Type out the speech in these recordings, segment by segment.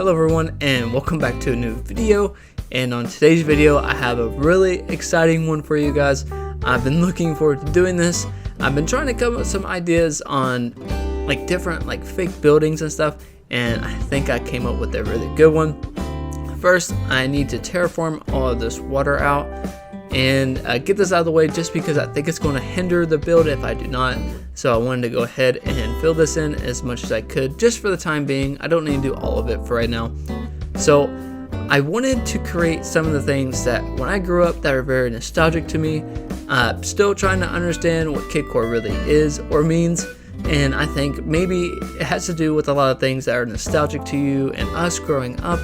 Hello everyone, and welcome back to a new video. And on today's video I have a really exciting one for you guys. I've been looking forward to doing this. I've been trying to come up with some ideas on different fake buildings and stuff, and I think I came up with a really good one. First, I need to terraform all of this water out and get this out of the way, just because I think it's going to hinder the build if I do not. So I wanted to go ahead and fill this in as much as I could just for the time being. I don't need to do all of it for right now. So I wanted to create some of the things that when I grew up that are very nostalgic to me. Still trying to understand what kidcore really is or means, and I think maybe it has to do with a lot of things that are nostalgic to you and us growing up.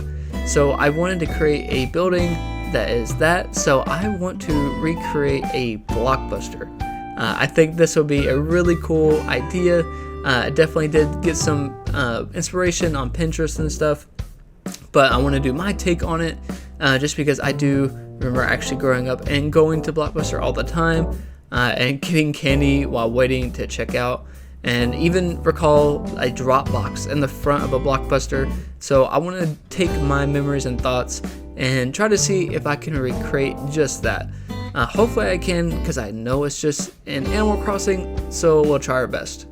So I wanted to create a building that is that. So I want to recreate a Blockbuster. I think this will be a really cool idea. I definitely did get some inspiration on Pinterest and stuff, but I want to do my take on it, just because I do remember actually growing up and going to Blockbuster all the time, and getting candy while waiting to check out, and even recall a drop box in the front of a Blockbuster. So I want to take my memories and thoughts and try to see if I can recreate just that. Hopefully I can, because I know it's just an Animal Crossing, so we'll try our best.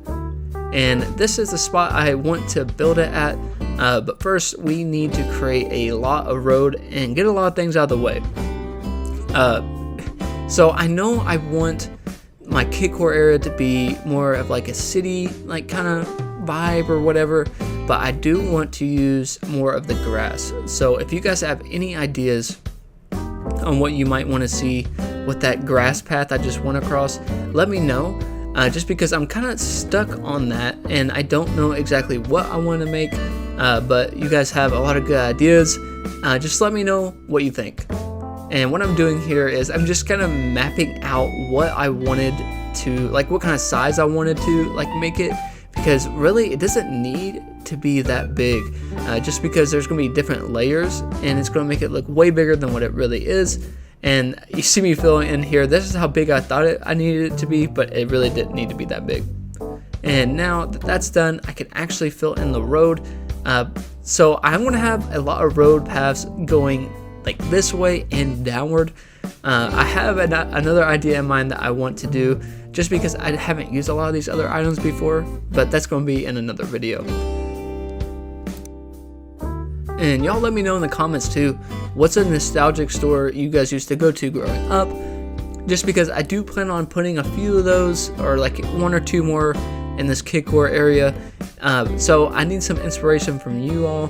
And this is the spot I want to build it at, but first we need to create a lot of road and get a lot of things out of the way. So I know I want my kidcore area to be more of a city kind of vibe or whatever, but I do want to use more of the grass. So if you guys have any ideas on what you might want to see with that grass path I just went across, let me know, just because I'm kind of stuck on that and I don't know exactly what I want to make, but you guys have a lot of good ideas. Just let me know what you think. And what I'm doing here is I'm just kind of mapping out what I wanted to, what kind of size I wanted to make it, because really it doesn't need to be that big, just because there's going to be different layers and it's going to make it look way bigger than what it really is. And you see me filling in here, this is how big I thought I needed it to be, but it really didn't need to be that big. And now that that's done, I can actually fill in the road. So I'm going to have a lot of road paths going this way and downward. I have another idea in mind that I want to do, just because I haven't used a lot of these other items before, but that's going to be in another video. And y'all let me know in the comments too, what's a nostalgic store you guys used to go to growing up, just because I do plan on putting a few of those, or one or two more in this kidcore area. So I need some inspiration from you all,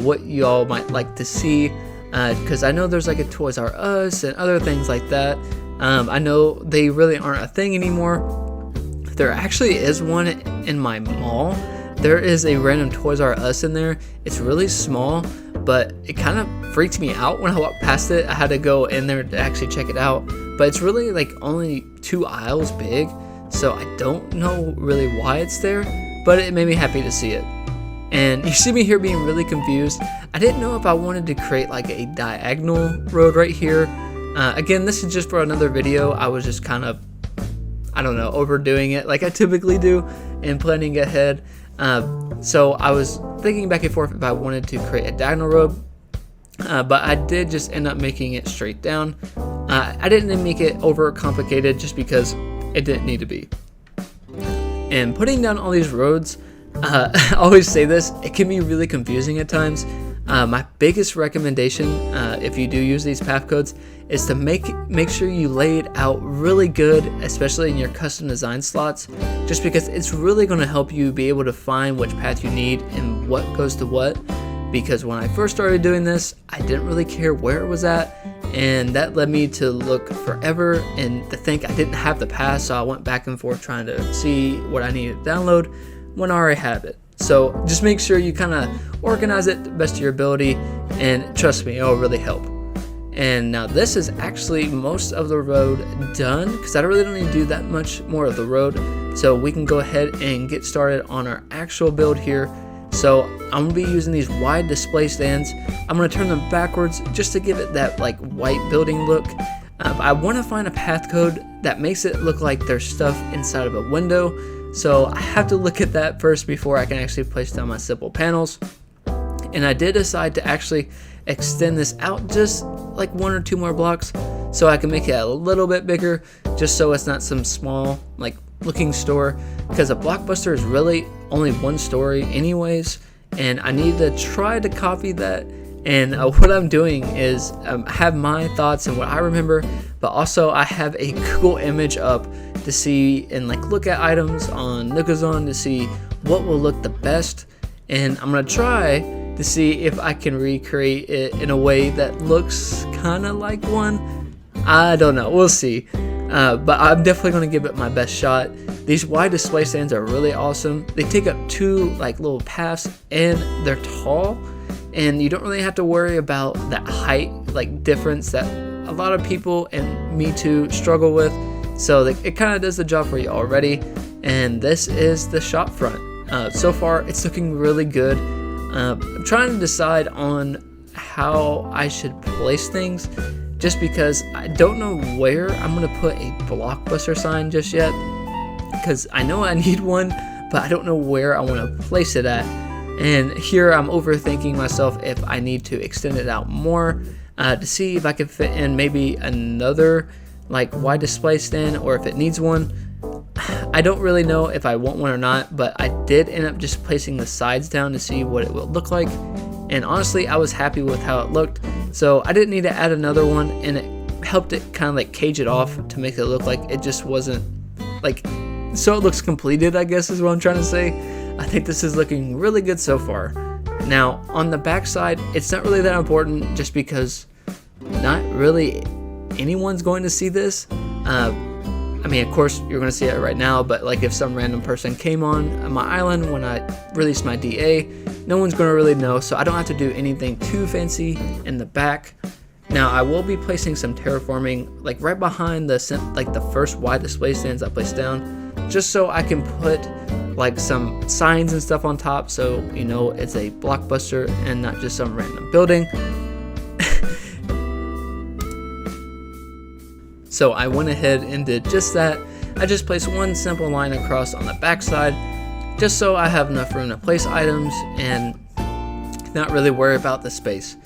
what you all might like to see, because I know there's a Toys R Us and other things like that. I know they really aren't a thing anymore. There actually is one in my mall. There is a random Toys R Us in there. It's really small, but it kind of freaked me out when I walked past it. I had to go in there to actually check it out, but it's really only 2 aisles big, so I don't know really why it's there, but it made me happy to see it. And you see me here being really confused. I didn't know if I wanted to create a diagonal road right here. Again, this is just for another video. I was just kind of, I don't know, overdoing it like I typically do and planning ahead. So I was thinking back and forth if I wanted to create a diagonal road, but I did just end up making it straight down. I didn't make it over complicated, just because it didn't need to be. And putting down all these roads, I always say this, it can be really confusing at times. My biggest recommendation, if you do use these path codes, is to make sure you lay it out really good, especially in your custom design slots, just because it's really going to help you be able to find which path you need and what goes to what. Because when I first started doing this, I didn't really care where it was at, and that led me to look forever and to think I didn't have the path, so I went back and forth trying to see what I needed to download when I already had it. So just make sure you kind of organize it to the best of your ability, and trust me, it'll really help. And now this is actually most of the road done, because I really don't need to do that much more of the road, so we can go ahead and get started on our actual build here. So I'm going to be using these wide display stands. I'm going to turn them backwards just to give it that white building look. I want to find a path code that makes it look like there's stuff inside of a window, so I have to look at that first before I can actually place down my simple panels. And I did decide to actually extend this out just like 1 or 2 more blocks so I can make it a little bit bigger, just so it's not some small like looking store, because a Blockbuster is really only 1 story anyways, and I need to try to copy that. And what I'm doing is have my thoughts and what I remember, but also I have a Google image up to see and like look at items on Nookazon to see what will look the best, and I'm gonna try to see if I can recreate it in a way that looks kind of like one. I don't know, we'll see. But I'm definitely gonna give it my best shot. These wide display stands are really awesome. They take up 2 like little paths, and they're tall, and you don't really have to worry about that height like difference that a lot of people and me too struggle with. So it kind of does the job for you already. And this is the shop front. So far it's looking really good. I'm trying to decide on how I should place things, just because I don't know where I'm gonna put a Blockbuster sign just yet, because I know I need one, but I don't know where I want to place it at. And here I'm overthinking myself if I need to extend it out more to see if I can fit in maybe another like wide display stand, or if it needs one. I don't really know if I want one or not, but I did end up just placing the sides down to see what it would look like, and honestly I was happy with how it looked, so I didn't need to add another one, and it helped it kind of like cage it off to make it look like it just wasn't like, so it looks completed, I guess is what I'm trying to say. I think this is looking really good so far. Now on the back side, it's not really that important, just because not really anyone's going to see this. I mean, of course you're going to see it right now, but like if some random person came on my island when I released my DA, no one's going to really know, so I don't have to do anything too fancy in the back. Now I will be placing some terraforming like right behind the first wide display stands I placed down, just so I can put like some signs and stuff on top, so you know it's a Blockbuster and not just some random building. So I went ahead and did just that. I just placed one simple line across on the back side, just so I have enough room to place items and not really worry about the space.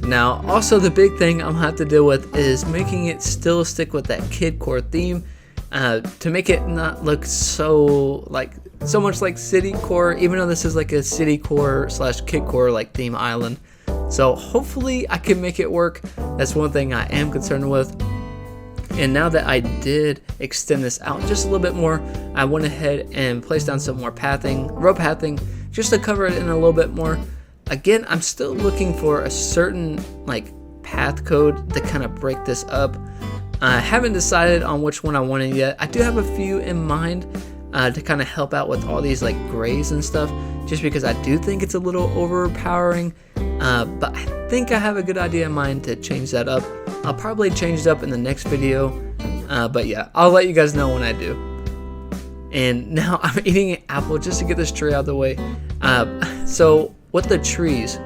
Now also the big thing I'm gonna have to deal with is making it still stick with that kid core theme, to make it not look so much like city core, even though this is like a city core / kid core like theme island. So hopefully I can make it work. That's one thing I am concerned with. And now that I did extend this out just a little bit more, I went ahead and placed down some more pathing, rope pathing, just to cover it in a little bit more. Again, I'm still looking for a certain like path code to kind of break this up. I haven't decided on which one I wanted yet. I do have a few in mind to kind of help out with all these like grays and stuff, just because I do think it's a little overpowering. But I think I have a good idea in mind to change that up. I'll probably change it up in the next video, but yeah, I'll let you guys know when I do. And now I'm eating an apple just to get this tree out of the way. So with the trees,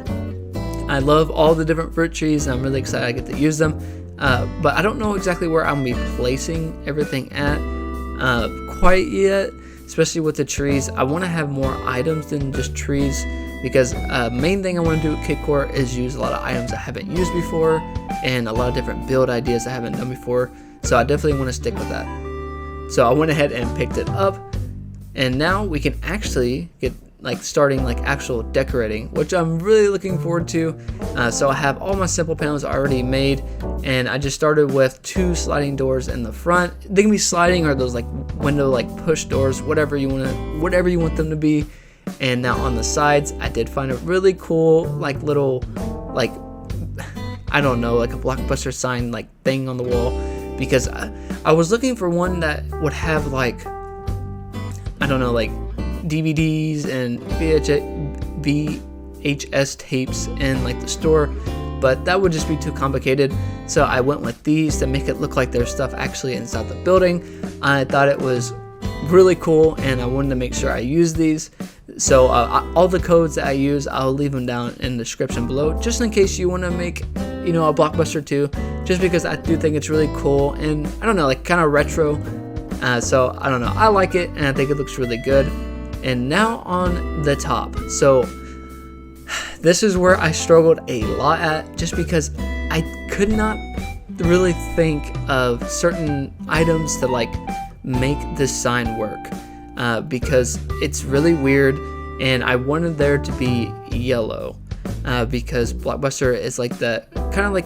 I love all the different fruit trees, and I'm really excited I get to use them. But I don't know exactly where I'm gonna be placing everything at quite yet, especially with the trees. I want to have more items than just trees, because main thing I want to do with Kitcore is use a lot of items I haven't used before, and a lot of different build ideas I haven't done before, so I definitely want to stick with that. So I went ahead and picked it up, and now we can actually get like starting like actual decorating, which I'm really looking forward to. So I have all my simple panels already made, and I just started with 2 sliding doors in the front. They can be sliding or those like window like push doors, whatever you want them to be. And now on the sides, I did find a really cool like little like, I don't know, like a Blockbuster sign like thing on the wall, because I was looking for one that would have like, I don't know, like DVDs and VHS tapes in like the store, but that would just be too complicated. So I went with these to make it look like there's stuff actually inside the building. I thought it was really cool, and I wanted to make sure I used these. So all the codes that I use, I'll leave them down in the description below, just in case you want to make, you know, a Blockbuster too, just because I do think it's really cool, and I don't know, like kind of retro. So I don't know, I like it, and I think it looks really good. And now on the top, so this is where I struggled a lot at, just because I could not really think of certain items to like make this sign work, because it's really weird, and I wanted there to be yellow, because Blockbuster is like that kind of like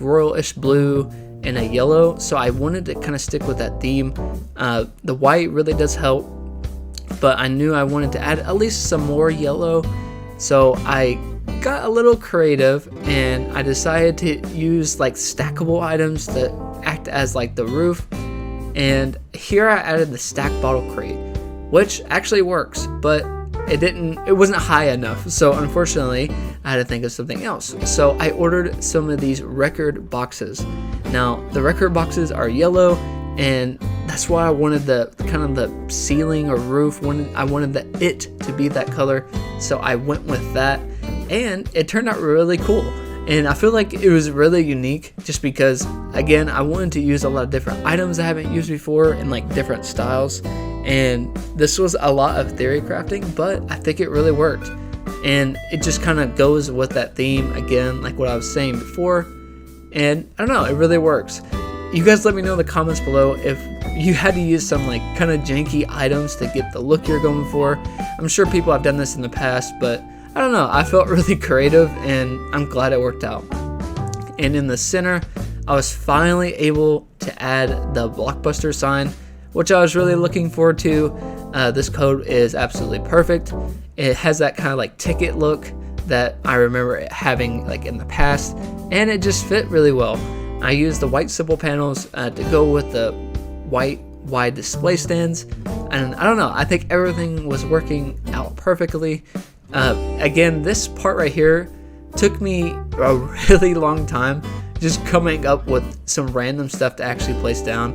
royal-ish blue and a yellow, so I wanted to kind of stick with that theme. The white really does help, but I knew I wanted to add at least some more yellow, so I got a little creative and I decided to use like stackable items to act as like the roof. And here I added the stack bottle crate, which actually works, but it wasn't high enough, so unfortunately I had to think of something else. So I ordered some of these record boxes. Now the record boxes are yellow, and that's why I wanted the kind of the ceiling or roof, I wanted it to be that color, so I went with that, and it turned out really cool. And I feel like it was really unique, just because again I wanted to use a lot of different items I haven't used before in like different styles, and this was a lot of theory crafting, but I think it really worked, and it just kind of goes with that theme again, like what I was saying before. And I don't know, it really works. You guys let me know in the comments below if you had to use some like kind of janky items to get the look you're going for. I'm sure people have done this in the past, but I don't know, I felt really creative and I'm glad it worked out. And in the center, I was finally able to add the Blockbuster sign, which I was really looking forward to. This code is absolutely perfect. It has that kind of like ticket look that I remember it having like in the past, and it just fit really well. I used the white simple panels to go with the white wide display stands, and I don't know, I think everything was working out perfectly. Again, this part right here took me a really long time, just coming up with some random stuff to actually place down,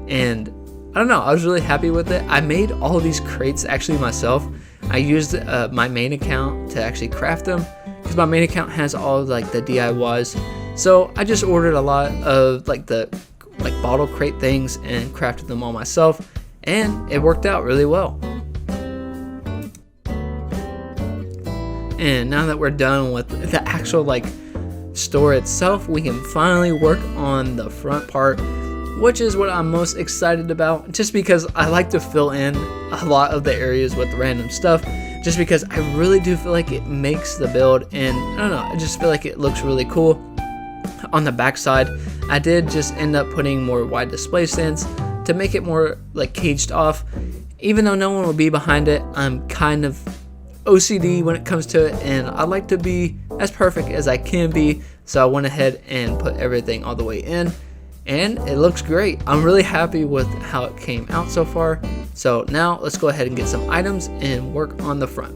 and I don't know, I was really happy with it. I made all these crates actually myself. I used my main account to actually craft them, because my main account has all of, like the DIYs. So I just ordered a lot of like the bottle crate things and crafted them all myself, and it worked out really well. And now that we're done with the actual like store itself, we can finally work on the front part, which is what I'm most excited about, just because I like to fill in a lot of the areas with random stuff, just because I really do feel like it makes the build, and I don't know, I just feel like it looks really cool. On the back side, I did just end up putting more wide display stands to make it more like caged off. Even though no one will be behind it, I'm kind of OCD when it comes to it, and I like to be as perfect as I can be, so I went ahead and put everything all the way in, and it looks great. I'm really happy with how it came out so far. So now let's go ahead and get some items and work on the front.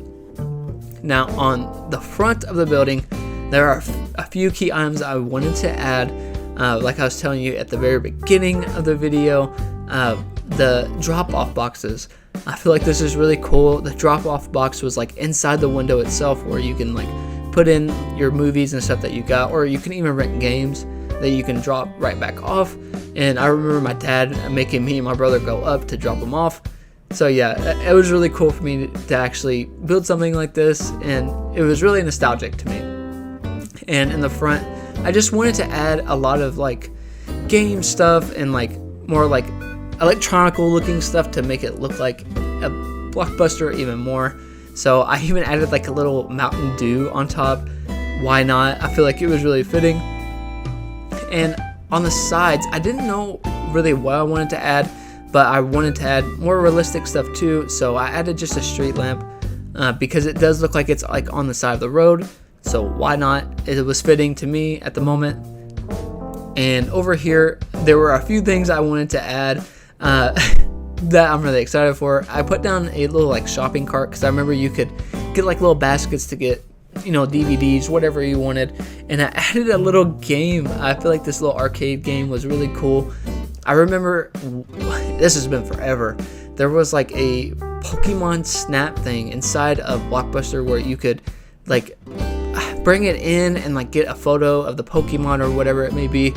Now on the front of the building, there are a few key items I wanted to add. Like I was telling you at the very beginning of the video, the drop-off boxes. I feel like this is really cool. The drop-off box was like inside the window itself, where you can like put in your movies and stuff that you got, or you can even rent games that you can drop right back off. And I remember my dad making me and my brother go up to drop them off. So yeah, it was really cool for me to actually build something like this, and it was really nostalgic to me. And in the front, I just wanted to add a lot of like game stuff and like more like electronical looking stuff to make it look like a Blockbuster even more. So I even added like a little Mountain Dew on top. Why not? I feel like it was really fitting. And on the sides, I didn't know really what I wanted to add, but I wanted to add more realistic stuff too. So I added just a street lamp because it does look like it's like on the side of the road. So why not? It was fitting to me at the moment. And over here, there were a few things I wanted to add that I'm really excited for. I put down a little like shopping cart, because I remember you could get like little baskets to get, you know, DVDs, whatever you wanted. And I added a little game. I feel like this little arcade game was really cool. I remember, this has been forever, there was like a Pokemon Snap thing inside of Blockbuster where you could like bring it in and like get a photo of the Pokemon or whatever it may be.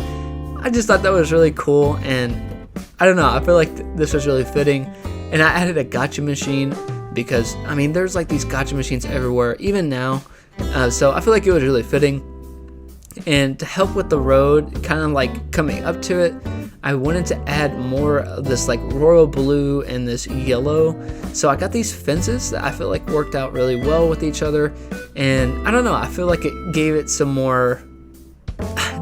I just thought that was really cool, and I don't know, I feel like this was really fitting. And I added a gacha machine because, I mean, there's like these gacha machines everywhere. Even now, So I feel like it was really fitting. And to help with the road, kind of like coming up to it, I wanted to add more of this like royal blue and this yellow. So I got these fences that I feel like worked out really well with each other. And I don't know, I feel like it gave it some more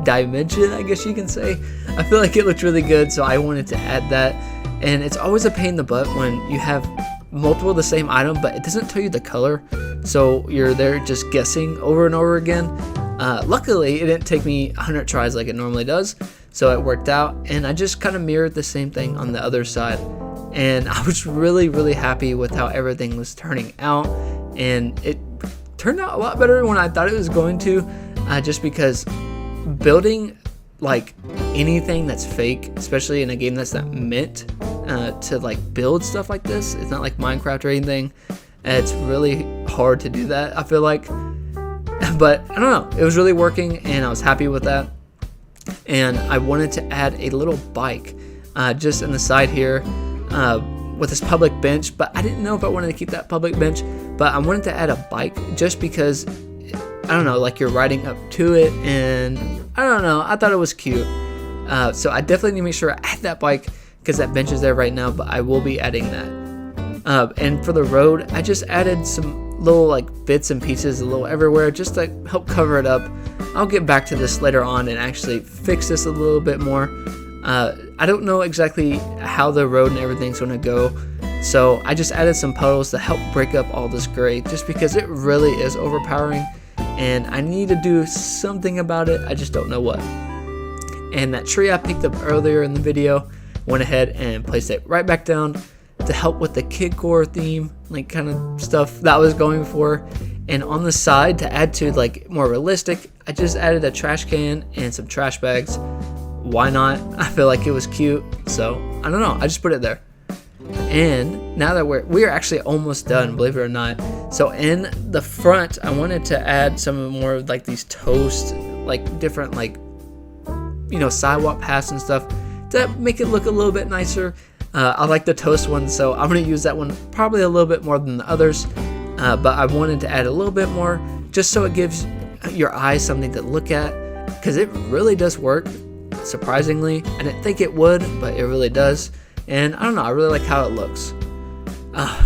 dimension, I guess you can say. I feel like it looked really good, so I wanted to add that. And it's always a pain in the butt when you have multiple of the same item, but it doesn't tell you the color. So you're there just guessing over and over again. Luckily, it didn't take me 100 tries like it normally does, so it worked out, and I just kind of mirrored the same thing on the other side, and I was really happy with how everything was turning out, and it turned out a lot better than I thought it was going to, just because building like anything that's fake, especially in a game that's not meant to like build stuff like this, it's not like Minecraft or anything, it's really hard to do that, I feel like. But I don't know, it was really working and I was happy with that. And I wanted to add a little bike just in the side here with this public bench, but I didn't know if I wanted to keep that public bench, but I wanted to add a bike just because, I don't know, like you're riding up to it, and I don't know, I thought it was cute. So I definitely need to make sure I add that bike because that bench is there right now, but I will be adding that. And for the road, I just added some little like bits and pieces a little everywhere just to help cover it up. I'll get back to this later on and actually fix this a little bit more. I don't know exactly how the road and everything's going to go, so I just added some puddles to help break up all this gray just because it really is overpowering and I need to do something about it. I just don't know what. And that tree I picked up earlier in the video, went ahead and placed it right back down to help with the kidcore theme, like kind of stuff that I was going for. And on the side, to add to like more realistic, I just added a trash can and some trash bags. Why not? I feel like it was cute, so I don't know, I just put it there. And now that we're actually almost done, believe it or not. So in the front, I wanted to add some more of like these toast, like different like, you know, sidewalk paths and stuff to make it look a little bit nicer. I like the toast one, so I'm going to use that one probably a little bit more than the others, but I wanted to add a little bit more just so it gives your eyes something to look at, because it really does work, surprisingly. I didn't think it would, but it really does, and I don't know, I really like how it looks.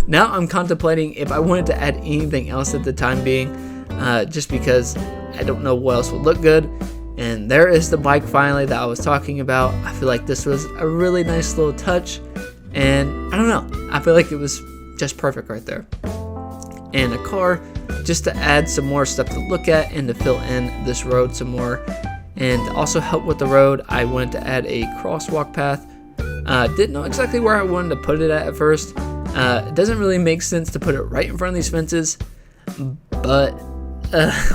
Now I'm contemplating if I wanted to add anything else at the time being, just because I don't know what else would look good. And there is the bike finally that I was talking about. I feel like this was a really nice little touch, and I don't know, I feel like it was just perfect right there. And a car just to add some more stuff to look at and to fill in this road some more. And to also help with the road, I wanted to add a crosswalk path. Didn't know exactly where I wanted to put it at first. It doesn't really make sense to put it right in front of these fences, but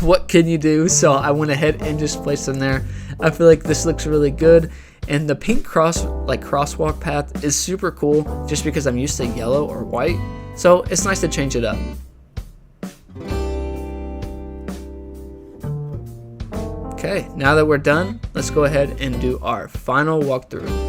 what can you do? So I went ahead and just placed them there. I feel like this looks really good, and the pink crosswalk path is super cool just because I'm used to yellow or white, so it's nice to change it up. Okay, now that we're done, let's go ahead and do our final walkthrough.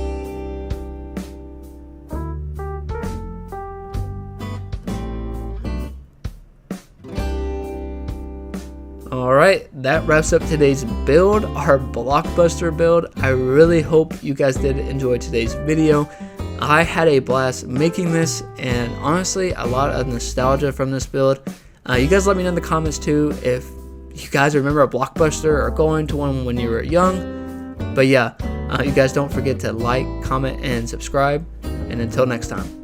Alright, that wraps up today's build, our Blockbuster build. I really hope you guys did enjoy today's video. I had a blast making this, and honestly, a lot of nostalgia from this build. You guys let me know in the comments too if you guys remember a Blockbuster or going to one when you were young. But yeah, you guys don't forget to like, comment, and subscribe. And until next time.